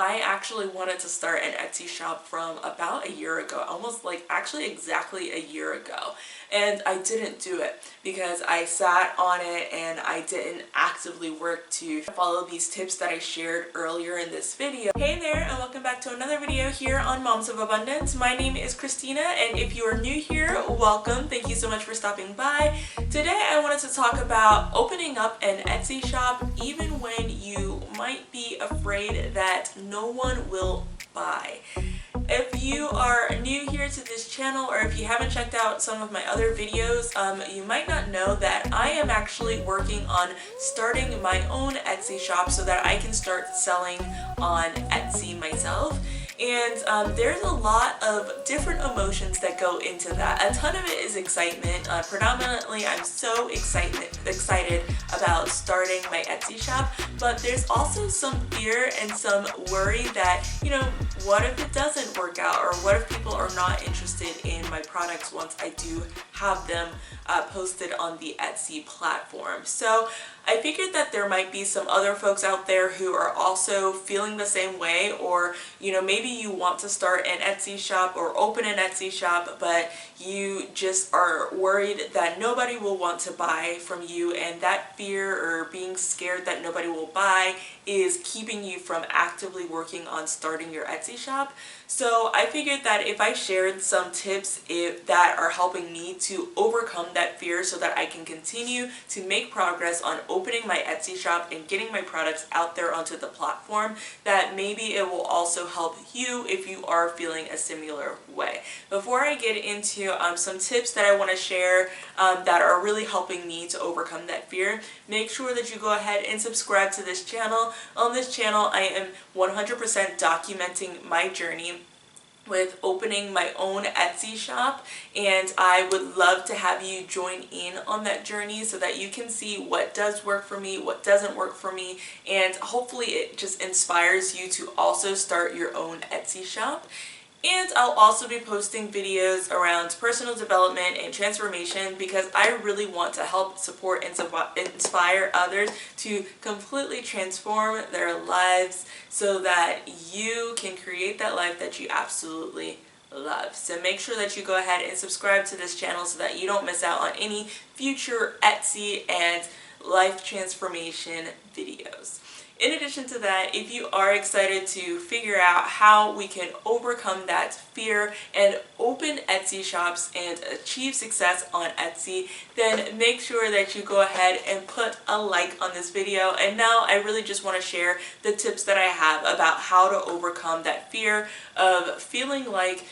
I actually wanted to start an Etsy shop from about a year ago, almost like actually exactly a year ago. And I didn't do it because I sat on it and I didn't actively work to follow these tips that I shared earlier in this video. Hey there, and welcome back to another video here on Moms of Abundance. My name is Christina, and if you are new here, welcome. Thank you so much for stopping by. Today I wanted to talk about opening up an Etsy shop even when you might be afraid that no one will buy. If you are new here to this channel, or if you haven't checked out some of my other videos, you might not know that I am actually working on starting my own Etsy shop so that I can start selling on Etsy myself. And there's a lot of different emotions that go into that. A ton of it is excitement. Predominantly, I'm so excited about starting my Etsy shop, but there's also some fear and some worry that, what if it doesn't work out, or what if people are not interested in my products once I do have them posted on the Etsy platform. So I figured that there might be some other folks out there who are also feeling the same way, or maybe you want to start an Etsy shop or open an Etsy shop, but you just are worried that nobody will want to buy from you, and that fear or being scared that nobody will buy is keeping you from actively working on starting your Etsy shop. So I figured that if I shared some tips that are helping me to overcome that fear so that I can continue to make progress on opening my Etsy shop and getting my products out there onto the platform, that maybe it will also help you if you are feeling a similar way. Before I get into some tips that I want to share that are really helping me to overcome that fear, make sure that you go ahead and subscribe to this channel. On this channel, I am 100% documenting my journey with opening my own Etsy shop, and I would love to have you join in on that journey so that you can see what does work for me, what doesn't work for me, and hopefully it just inspires you to also start your own Etsy shop. And I'll also be posting videos around personal development and transformation because I really want to help support and inspire others to completely transform their lives so that you can create that life that you absolutely love. So make sure that you go ahead and subscribe to this channel so that you don't miss out on any future Etsy and life transformation videos. In addition to that, if you are excited to figure out how we can overcome that fear and open Etsy shops and achieve success on Etsy, then make sure that you go ahead and put a like on this video. And now I really just want to share the tips that I have about how to overcome that fear of feeling like,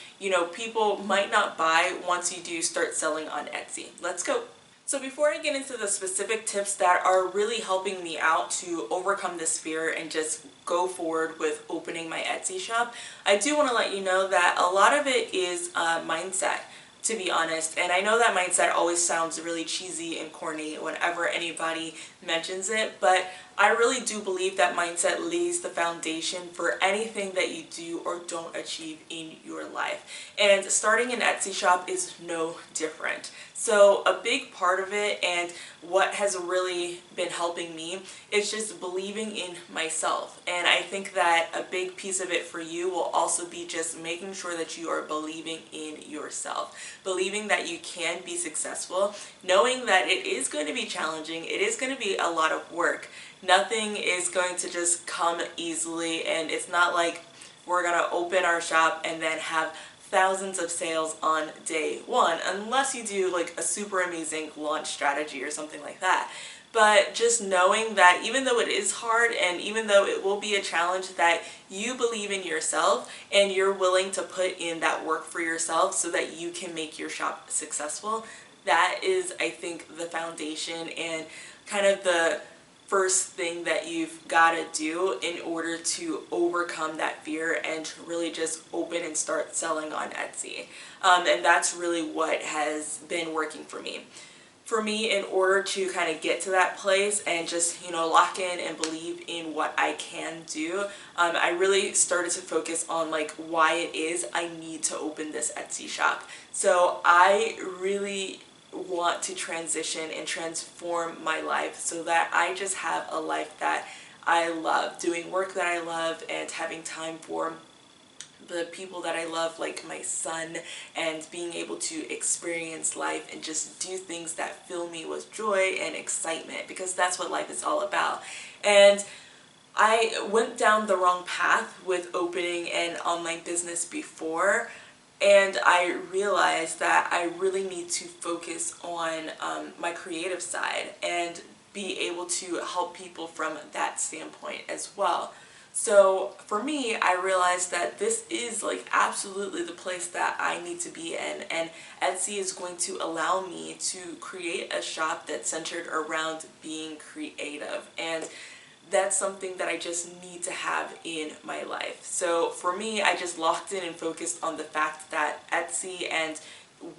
people might not buy once you do start selling on Etsy. Let's go. So before I get into the specific tips that are really helping me out to overcome this fear and just go forward with opening my Etsy shop, I do want to let you know that a lot of it is mindset, to be honest. And I know that mindset always sounds really cheesy and corny whenever anybody mentions it, but I really do believe that mindset lays the foundation for anything that you do or don't achieve in your life. And starting an Etsy shop is no different. So a big part of it, and what has really been helping me, is just believing in myself. And I think that a big piece of it for you will also be just making sure that you are believing in yourself. Believing that you can be successful, knowing that it is going to be challenging, it is going to be a lot of work. Nothing is going to just come easily, and it's not like we're going to open our shop and then have thousands of sales on day one, unless you do like a super amazing launch strategy or something like that. But just knowing that even though it is hard and even though it will be a challenge, that you believe in yourself and you're willing to put in that work for yourself so that you can make your shop successful. That is, I think, the foundation and kind of the first thing that you've got to do in order to overcome that fear and really just open and start selling on Etsy. And that's really what has been working for me. For me, in order to kind of get to that place and just, lock in and believe in what I can do, I really started to focus on like why it is I need to open this Etsy shop. So I really want to transition and transform my life so that I just have a life that I love, doing work that I love, and having time for the people that I love, like my son, and being able to experience life and just do things that fill me with joy and excitement, because that's what life is all about. And I went down the wrong path with opening an online business before, and I realized that I really need to focus on my creative side and be able to help people from that standpoint as well. So for me, I realized that this is like absolutely the place that I need to be in, and Etsy is going to allow me to create a shop that's centered around being creative, and that's something that I just need to have in my life. So for me, I just locked in and focused on the fact that Etsy and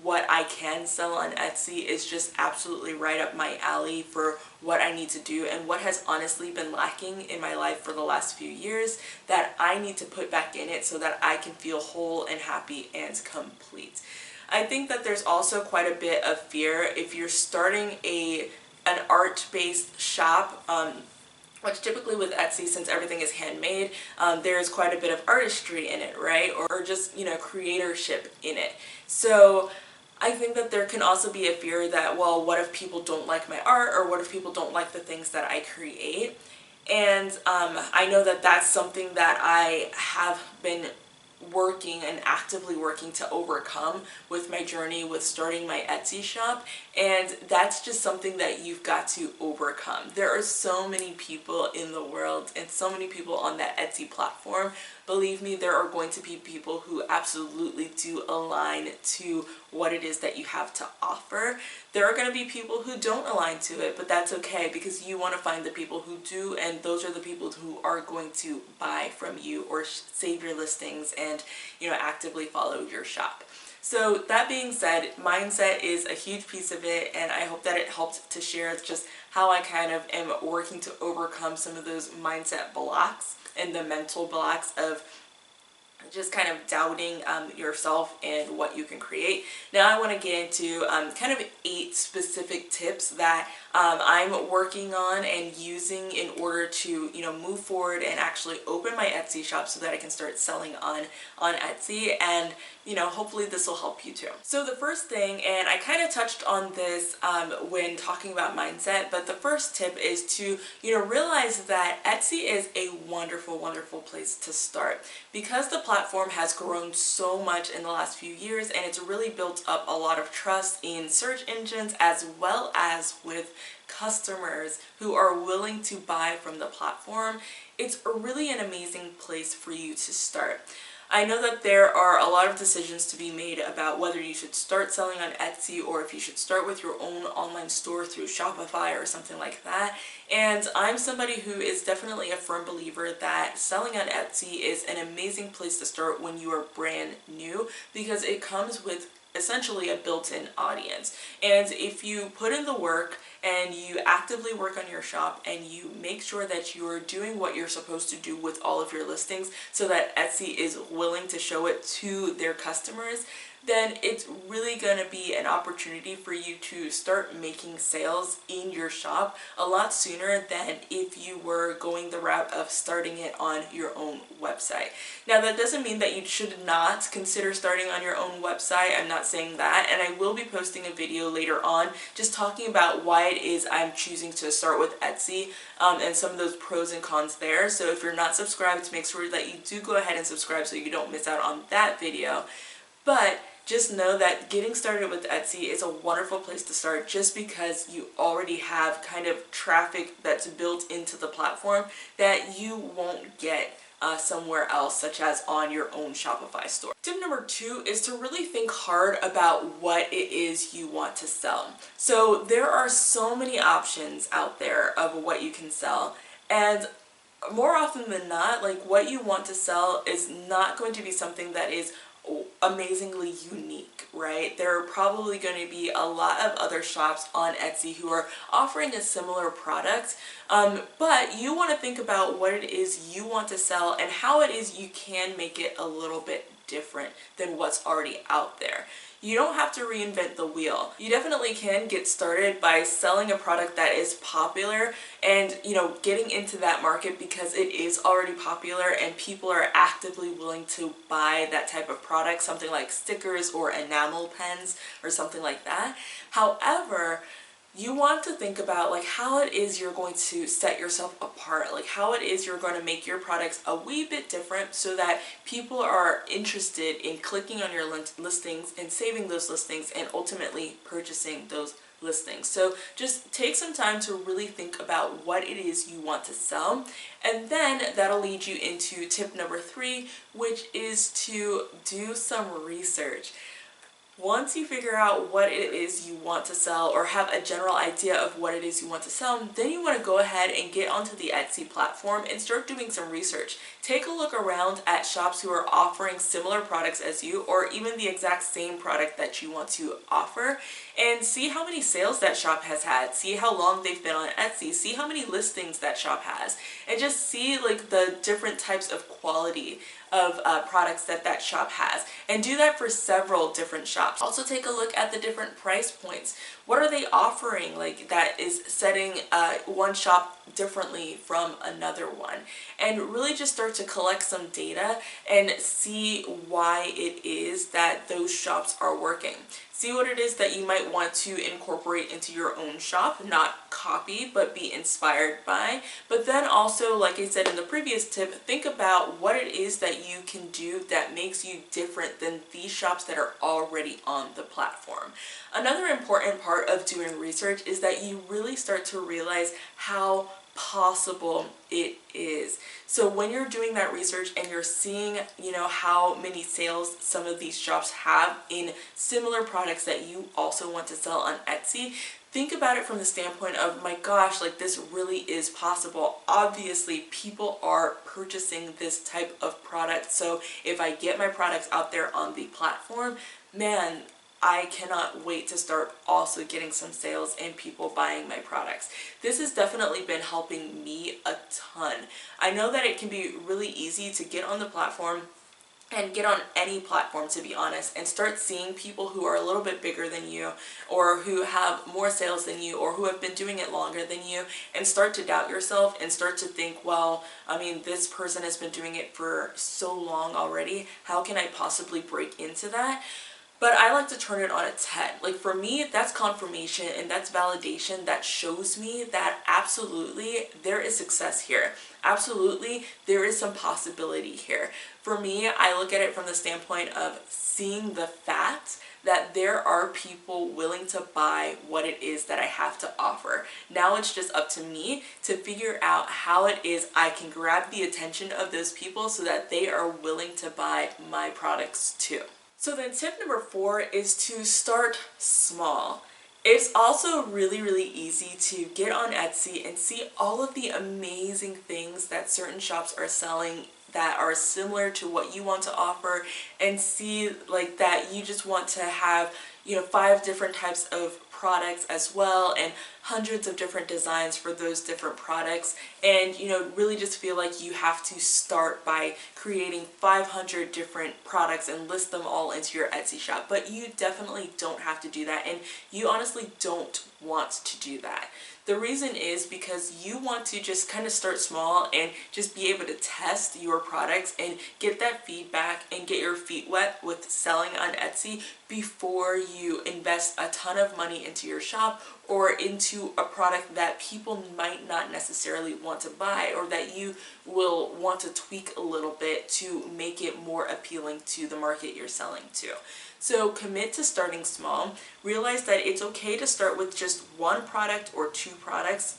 what I can sell on Etsy is just absolutely right up my alley for what I need to do, and what has honestly been lacking in my life for the last few years that I need to put back in it so that I can feel whole and happy and complete. I think that there's also quite a bit of fear if you're starting an art-based shop, which typically with Etsy, since everything is handmade, there's quite a bit of artistry in it, right? Or just, creatorship in it. So I think that there can also be a fear that, well, what if people don't like my art, or what if people don't like the things that I create? And I know that that's something that I have been working and actively working to overcome with my journey with starting my Etsy shop, and that's just something that you've got to overcome. There are so many people in the world and so many people on that Etsy platform. Believe me, there are going to be people who absolutely do align to what it is that you have to offer. There are going to be people who don't align to it, but that's okay, because you want to find the people who do, and those are the people who are going to buy from you or save your listings and, actively follow your shop. So that being said, mindset is a huge piece of it, and I hope that it helped to share just how I kind of am working to overcome some of those mindset blocks and the mental blocks of just kind of doubting yourself and what you can create. Now I want to get into kind of 8 specific tips that I'm working on and using in order to move forward and actually open my Etsy shop so that I can start selling on Etsy, and hopefully this will help you too. So the first thing, and I kind of touched on this when talking about mindset, but the first tip is to realize that Etsy is a wonderful place to start, because the platform has grown so much in the last few years, and it's really built up a lot of trust in search engines as well as with customers who are willing to buy from the platform. It's really an amazing place for you to start. I know that there are a lot of decisions to be made about whether you should start selling on Etsy or if you should start with your own online store through Shopify or something like that. And I'm somebody who is definitely a firm believer that selling on Etsy is an amazing place to start when you are brand new, because it comes with essentially a built-in audience. And if you put in the work and you actively work on your shop and you make sure that you're doing what you're supposed to do with all of your listings so that Etsy is willing to show it to their customers, then it's really going to be an opportunity for you to start making sales in your shop a lot sooner than if you were going the route of starting it on your own website. Now, that doesn't mean that you should not consider starting on your own website. I'm not saying that, and I will be posting a video later on just talking about why it is I'm choosing to start with Etsy and some of those pros and cons there. So if you're not subscribed, make sure that you do go ahead and subscribe so you don't miss out on that video. But just know that getting started with Etsy is a wonderful place to start, just because you already have kind of traffic that's built into the platform that you won't get somewhere else, such as on your own Shopify store. Tip number 2 is to really think hard about what it is you want to sell. So there are so many options out there of what you can sell, and more often than not, like, what you want to sell is not going to be something that is amazingly unique, right? There are probably going to be a lot of other shops on Etsy who are offering a similar product, but you want to think about what it is you want to sell and how it is you can make it a little bit different than what's already out there. You don't have to reinvent the wheel. You definitely can get started by selling a product that is popular and, getting into that market because it is already popular and people are actively willing to buy that type of product, something like stickers or enamel pens or something like that. However, you want to think about like how it is you're going to set yourself apart, like how it is you're going to make your products a wee bit different so that people are interested in clicking on your listings and saving those listings and ultimately purchasing those listings. So just take some time to really think about what it is you want to sell, and then that'll lead you into tip number 3, which is to do some research. Once you figure out what it is you want to sell or have a general idea of what it is you want to sell, then you want to go ahead and get onto the Etsy platform and start doing some research. Take a look around at shops who are offering similar products as you, or even the exact same product that you want to offer, and see how many sales that shop has had, see how long they've been on Etsy, see how many listings that shop has, and just see like the different types of quality of products that shop has, and do that for several different shops. Also take a look at the different price points. What are they offering like that is setting one shop differently from another one, and really just start to collect some data and see why it is that those shops are working. See what it is that you might want to incorporate into your own shop, not copy, but be inspired by. But then also, like I said in the previous tip, think about what it is that you can do that makes you different than these shops that are already on the platform. Another important part of doing research is that you really start to realize how possible it is. So when you're doing that research and you're seeing, how many sales some of these shops have in similar products that you also want to sell on Etsy, think about it from the standpoint of, my gosh, like this really is possible. Obviously, people are purchasing this type of product. So if I get my products out there on the platform, man, I cannot wait to start also getting some sales and people buying my products. This has definitely been helping me a ton. I know that it can be really easy to get on the platform and get on any platform, to be honest, and start seeing people who are a little bit bigger than you, or who have more sales than you, or who have been doing it longer than you, and start to doubt yourself and start to think, well, I mean, this person has been doing it for so long already. How can I possibly break into that? But I like to turn it on its head. Like for me, that's confirmation and that's validation that shows me that absolutely there is success here. Absolutely, there is some possibility here. For me, I look at it from the standpoint of seeing the fact that there are people willing to buy what it is that I have to offer. Now it's just up to me to figure out how it is I can grab the attention of those people so that they are willing to buy my products too. So then tip number 4 is to start small. It's also really, really easy to get on Etsy and see all of the amazing things that certain shops are selling that are similar to what you want to offer, and see like that you just want to have 5 different types of products as well, and hundreds of different designs for those different products, and really just feel like you have to start by creating 500 different products and list them all into your Etsy shop. But you definitely don't have to do that, and you honestly don't want to do that. The reason is because you want to just kind of start small and just be able to test your products and get that feedback and get your feet wet with selling on Etsy before you invest a ton of money into your shop or into a product that people might not necessarily want to buy, or that you will want to tweak a little bit to make it more appealing to the market you're selling to. So commit to starting small. Realize that it's okay to start with just 1 product or 2 products,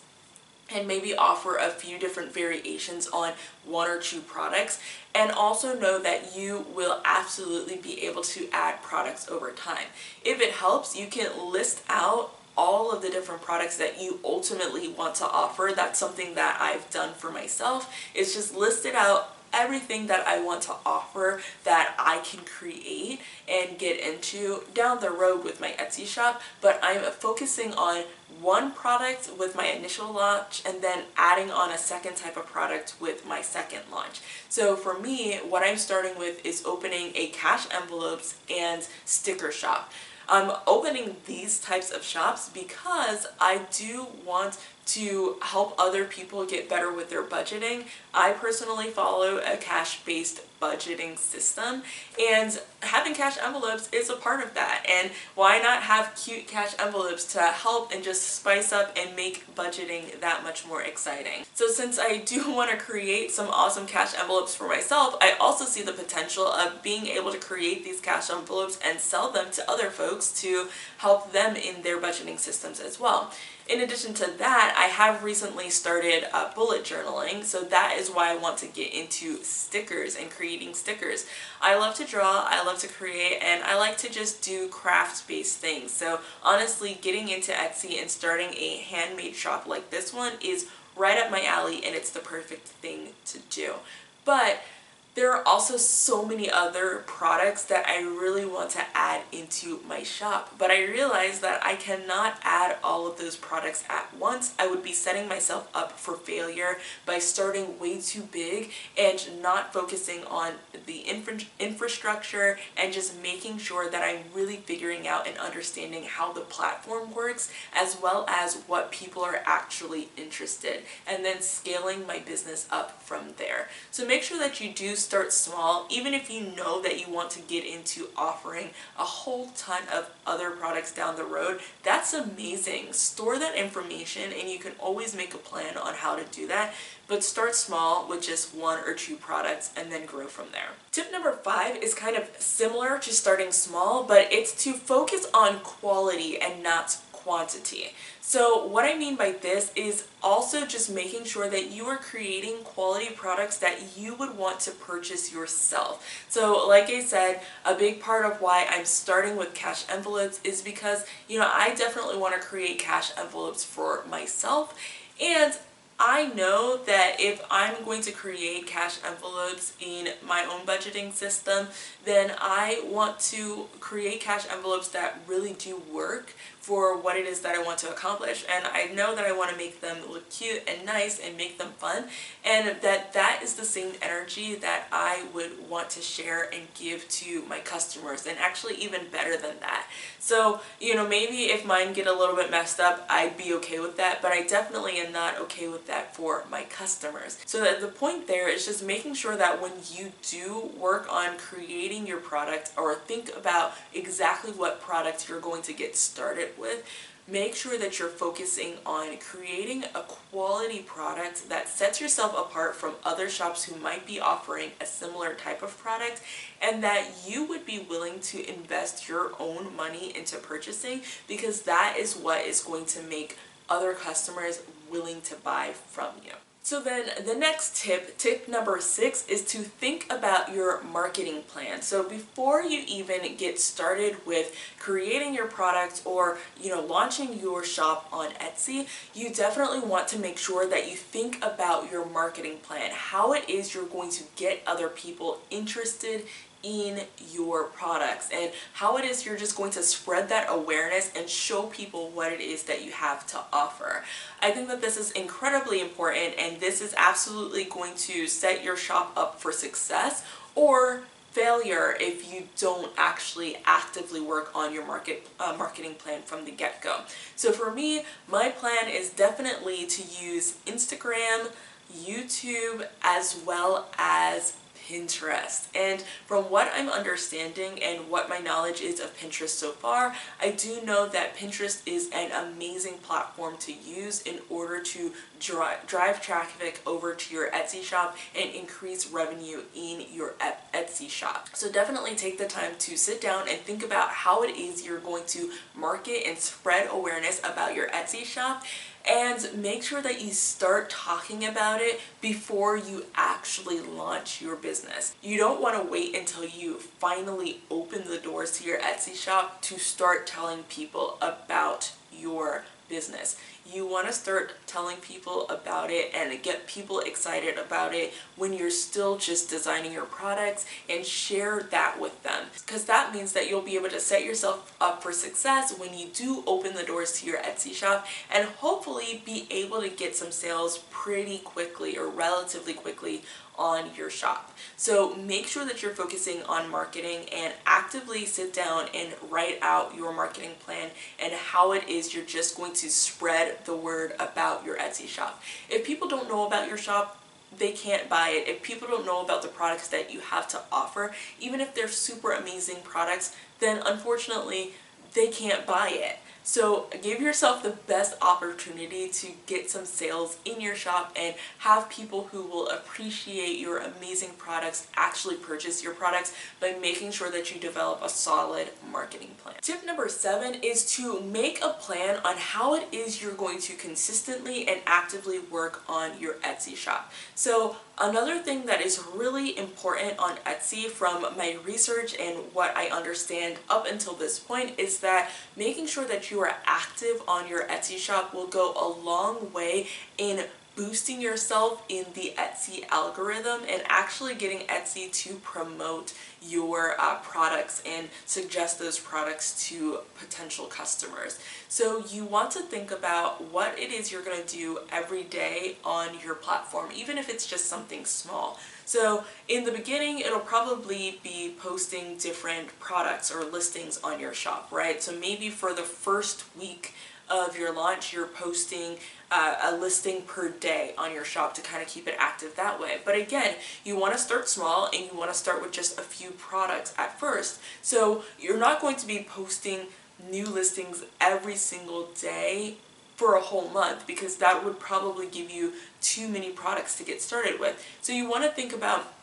and maybe offer a few different variations on 1 or 2 products, and also know that you will absolutely be able to add products over time. If it helps, you can list out all of the different products that you ultimately want to offer. That's something that I've done for myself, is just list it out everything that I want to offer that I can create and get into down the road with my Etsy shop, but I'm focusing on one product with my initial launch and then adding on a second type of product with my second launch. So for me, what I'm starting with is opening a cash envelopes and sticker shop. I'm opening these types of shops because I do want to help other people get better with their budgeting. I personally follow a cash-based budgeting system, and having cash envelopes is a part of that. And why not have cute cash envelopes to help and just spice up and make budgeting that much more exciting? So since I do want to create some awesome cash envelopes for myself, I also see the potential of being able to create these cash envelopes and sell them to other folks to help them in their budgeting systems as well. In addition to that, I have recently started bullet journaling, so that is why I want to get into stickers and creating stickers. I love to draw, I love to create, and I like to just do craft-based things. So honestly, getting into Etsy and starting a handmade shop like this one is right up my alley, and it's the perfect thing to do. But there are also so many other products that I really want to add into my shop, but I realize that I cannot add all of those products at once. I would be setting myself up for failure by starting way too big and not focusing on the infrastructure and just making sure that I'm really figuring out and understanding how the platform works, as well as what people are actually interested, and then scaling my business up from there. So make sure that you do start small, even if you know that you want to get into offering a whole ton of other products down the road. That's amazing. Store that information and you can always make a plan on how to do that, but start small with just 1 or 2 products and then grow from there. Tip number 5 is kind of similar to starting small, but it's to focus on quality and not quantity. So what I mean by this is also just making sure that you are creating quality products that you would want to purchase yourself. So like I said, a big part of why I'm starting with cash envelopes is because, I definitely want to create cash envelopes for myself, and I know that if I'm going to create cash envelopes in my own budgeting system, then I want to create cash envelopes that really do work for what it is that I want to accomplish. And I know that I want to make them look cute and nice and make them fun, and that is the same energy that I would want to share and give to my customers, and actually even better than that. So, maybe if mine get a little bit messed up, I'd be okay with that, but I definitely am not okay with that for my customers. So that the point there is just making sure that when you do work on creating your product, or think about exactly what product you're going to get started with, make sure that you're focusing on creating a quality product that sets yourself apart from other shops who might be offering a similar type of product, and that you would be willing to invest your own money into purchasing, because that is what is going to make other customers willing to buy from you. So then the next tip number 6, is to think about your marketing plan. So before you even get started with creating your product or, launching your shop on Etsy, you definitely want to make sure that you think about your marketing plan, how it is you're going to get other people interested in your products, and how it is you're just going to spread that awareness and show people what it is that you have to offer. I think that this is incredibly important, and this is absolutely going to set your shop up for success or failure if you don't actually actively work on your marketing plan from the get-go. So for me, my plan is definitely to use Instagram, YouTube, as well as Pinterest. And from what I'm understanding and what my knowledge is of Pinterest so far, I do know that Pinterest is an amazing platform to use in order to drive traffic over to your Etsy shop and increase revenue in your Etsy shop. So definitely take the time to sit down and think about how it is you're going to market and spread awareness about your Etsy shop, and make sure that you start talking about it before you actually launch your business. You don't want to wait until you finally open the doors to your Etsy shop to start telling people about your business. you want to start telling people about it and get people excited about it when you're still just designing your products, and share that with them, because that means that you'll be able to set yourself up for success when you do open the doors to your Etsy shop, and hopefully be able to get some sales pretty quickly or relatively quickly on your shop. So make sure that you're focusing on marketing and actively sit down and write out your marketing plan and how it is you're just going to spread the word about your Etsy shop. If people don't know about your shop, they can't buy it. If people don't know about the products that you have to offer, even if they're super amazing products, then unfortunately they can't buy it. So give yourself the best opportunity to get some sales in your shop and have people who will appreciate your amazing products actually purchase your products by making sure that you develop a solid marketing plan. Tip number 7 is to make a plan on how it is you're going to consistently and actively work on your Etsy shop. So another thing that is really important on Etsy from my research and what I understand up until this point is that making sure that you are active on your Etsy shop will go a long way in boosting yourself in the Etsy algorithm and actually getting Etsy to promote your products and suggest those products to potential customers. So you want to think about what it is you're going to do every day on your platform, even if it's just something small. So in the beginning, it'll probably be posting different products or listings on your shop, right? So maybe for the first week of your launch, you're posting a listing per day on your shop to kind of keep it active that way. But again, you want to start small and you want to start with just a few products at first. So you're not going to be posting new listings every single day for a whole month, because that would probably give you too many products to get started with. So you want to think about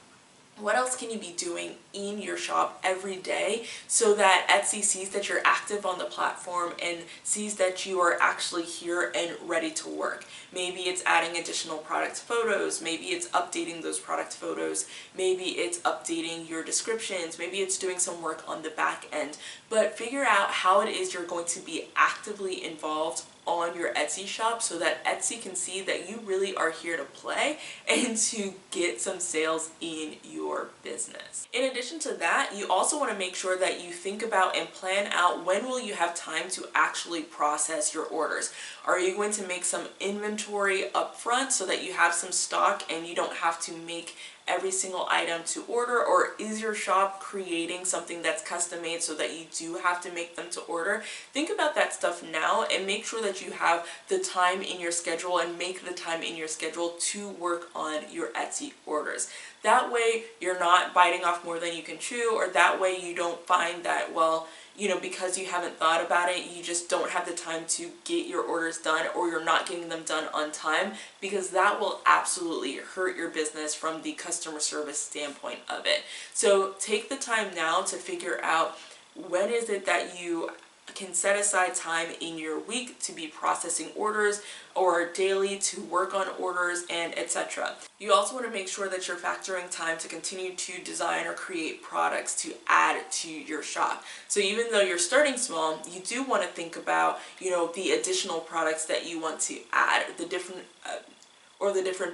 what else can you be doing in your shop every day so that Etsy sees that you're active on the platform and sees that you are actually here and ready to work. Maybe it's adding additional product photos, maybe it's updating those product photos, maybe it's updating your descriptions, maybe it's doing some work on the back end. But figure out how it is you're going to be actively involved on your Etsy shop so that Etsy can see that you really are here to play and to get some sales in your business. In addition to that, you also want to make sure that you think about and plan out when will you have time to actually process your orders. Are you going to make some inventory up front so that you have some stock and you don't have to make every single item to order, or is your shop creating something that's custom made so that you do have to make them to order? Think about that stuff now and make sure that you have the time in your schedule and make the time in your schedule to work on your Etsy orders. That way you're not biting off more than you can chew, or that way you don't find that, well, you know, because you haven't thought about it, you just don't have the time to get your orders done, or you're not getting them done on time, because that will absolutely hurt your business from the customer service standpoint of it. So take the time now to figure out when is it that you can set aside time in your week to be processing orders or daily to work on orders and etc. You also want to make sure that you're factoring time to continue to design or create products to add to your shop. So even though you're starting small, you do want to think about, you know, the additional products that you want to add, the different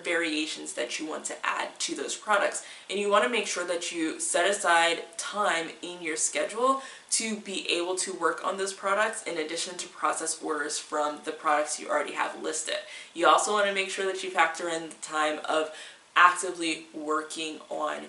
variations that you want to add to those products. And you want to make sure that you set aside time in your schedule to be able to work on those products in addition to process orders from the products you already have listed. You also want to make sure that you factor in the time of actively working on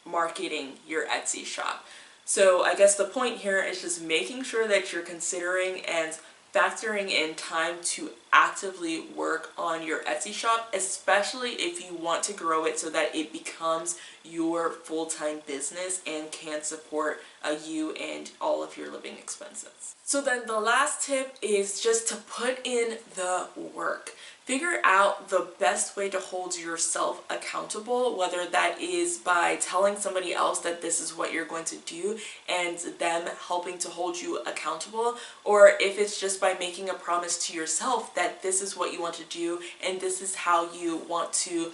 marketing your Etsy shop. So I guess the point here is just making sure that you're considering and factoring in time to actively work on your Etsy shop, especially if you want to grow it so that it becomes your full-time business and can support you and all of your living expenses. So then the last tip is just to put in the work. Figure out the best way to hold yourself accountable, whether that is by telling somebody else that this is what you're going to do and them helping to hold you accountable, or if it's just by making a promise to yourself that this is what you want to do and this is how you want to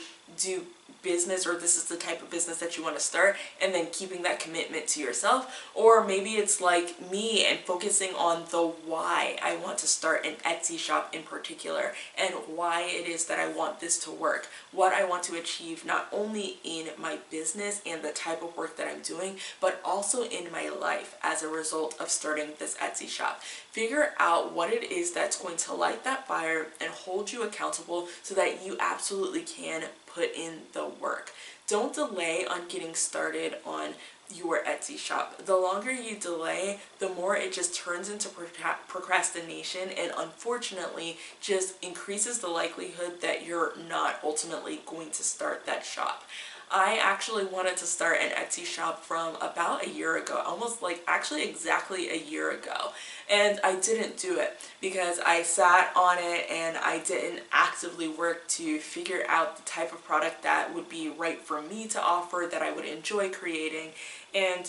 business, or this is the type of business that you want to start, and then keeping that commitment to yourself. Or maybe it's like me and focusing on the why I want to start an Etsy shop in particular, and why it is that I want this to work, what I want to achieve not only in my business and the type of work that I'm doing, but also in my life as a result of starting this Etsy shop. Figure out what it is that's going to light that fire and hold you accountable so that you absolutely can put in the work. Don't delay on getting started on your Etsy shop. The longer you delay, the more it just turns into procrastination, and unfortunately just increases the likelihood that you're not ultimately going to start that shop. I actually wanted to start an Etsy shop from about a year ago, almost like actually exactly a year ago. And I didn't do it because I sat on it and I didn't actively work to figure out the type of product that would be right for me to offer, that I would enjoy creating. And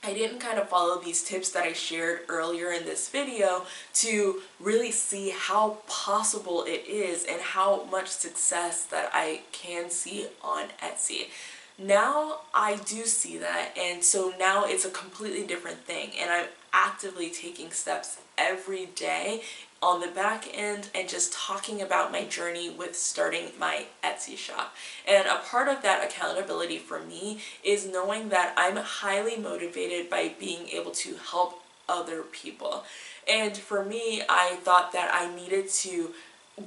I didn't kind of follow these tips that I shared earlier in this video to really see how possible it is and how much success that I can see on Etsy. Now I do see that, and so now it's a completely different thing, and I'm actively taking steps every day on the back end and just talking about my journey with starting my Etsy shop. And a part of that accountability for me is knowing that I'm highly motivated by being able to help other people. And for me, I thought that I needed to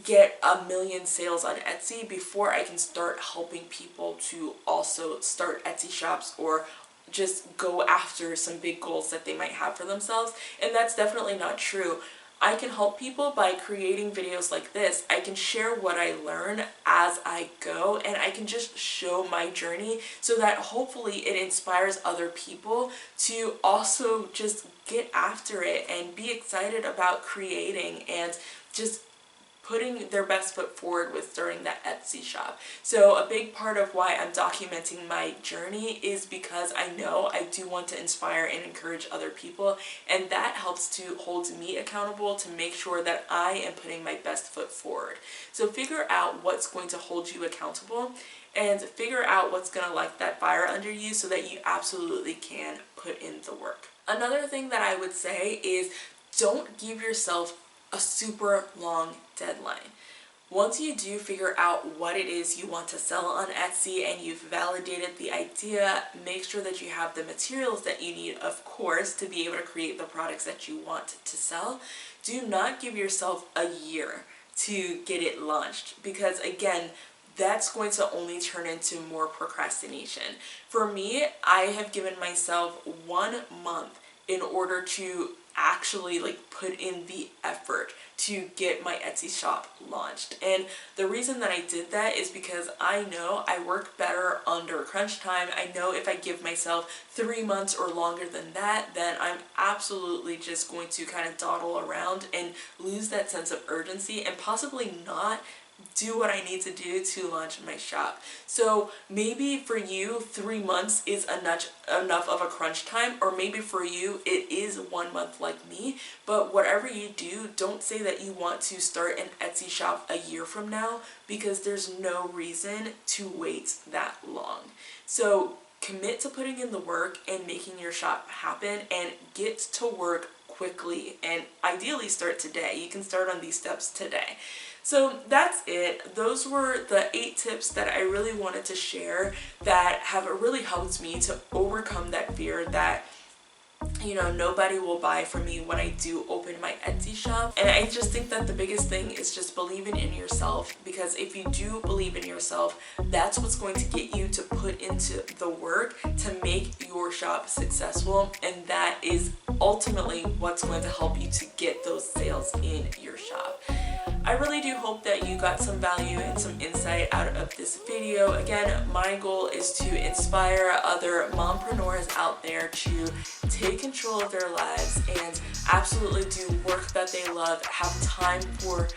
get 1 million sales on Etsy before I can start helping people to also start Etsy shops or just go after some big goals that they might have for themselves. And that's definitely not true. I can help people by creating videos like this. I can share what I learn as I go, and I can just show my journey so that hopefully it inspires other people to also just get after it and be excited about creating and just putting their best foot forward with starting that Etsy shop. So a big part of why I'm documenting my journey is because I know I do want to inspire and encourage other people, and that helps to hold me accountable to make sure that I am putting my best foot forward. So figure out what's going to hold you accountable and figure out what's going to light that fire under you so that you absolutely can put in the work. Another thing that I would say is don't give yourself a super long deadline. Once you do figure out what it is you want to sell on Etsy and you've validated the idea, make sure that you have the materials that you need, of course, to be able to create the products that you want to sell. Do not give yourself a year to get it launched, because again, that's going to only turn into more procrastination. For me, I have given myself 1 month in order to actually put in the effort to get my Etsy shop launched. And the reason that I did that is because I know I work better under crunch time. I know if I give myself 3 months or longer than that, then I'm absolutely just going to kind of dawdle around and lose that sense of urgency and possibly not do what I need to do to launch my shop. So maybe for you 3 months is enough of a crunch time, or maybe for you it is 1 month like me. But whatever you do, don't say that you want to start an Etsy shop a year from now, because there's no reason to wait that long. So commit to putting in the work and making your shop happen, and get to work quickly, and ideally start today. You can start on these steps today. So that's it. Those were the 8 tips that I really wanted to share that have really helped me to overcome that fear that nobody will buy from me when I do open my Etsy shop. And I just think that the biggest thing is just believing in yourself, because if you do believe in yourself, that's what's going to get you to put into the work to make your shop successful, and that is ultimately what's going to help you to get those sales in your shop. I really do hope that you got some value and some insight out of this video. Again, my goal is to inspire other mompreneurs out there to take control of their lives and absolutely do work that they love, have time for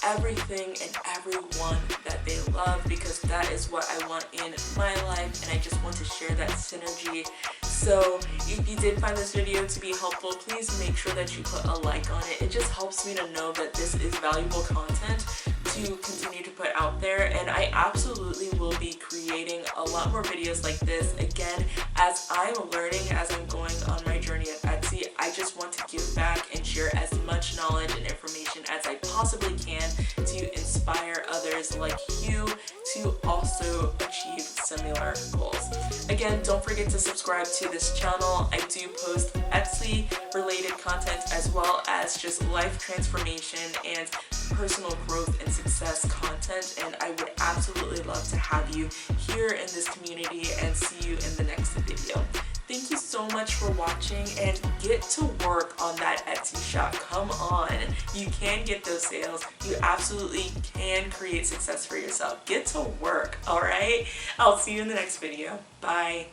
everything and everyone that they love, because that is what I want in my life, and I just want to share that synergy. So if you did find this video to be helpful, please make sure that you put a like on it. It just helps me to know that this is valuable content to continue to put out there, and I absolutely will be creating a lot more videos like this. Again, as I'm learning, as I'm going on my journey at Etsy, I just want to give back and share as much knowledge and information as I possibly can to inspire others like you to also achieve similar goals. Again, don't forget to subscribe to this channel. I do post Etsy related content as well as just life transformation and personal growth and success content, and I would absolutely love to have you here in this community and see you in the next video. Thank you so much for watching, and get to work on that Etsy shop. Come on, you can get those sales. You absolutely can create success for yourself. Get to work, all right? I'll see you in the next video. Bye.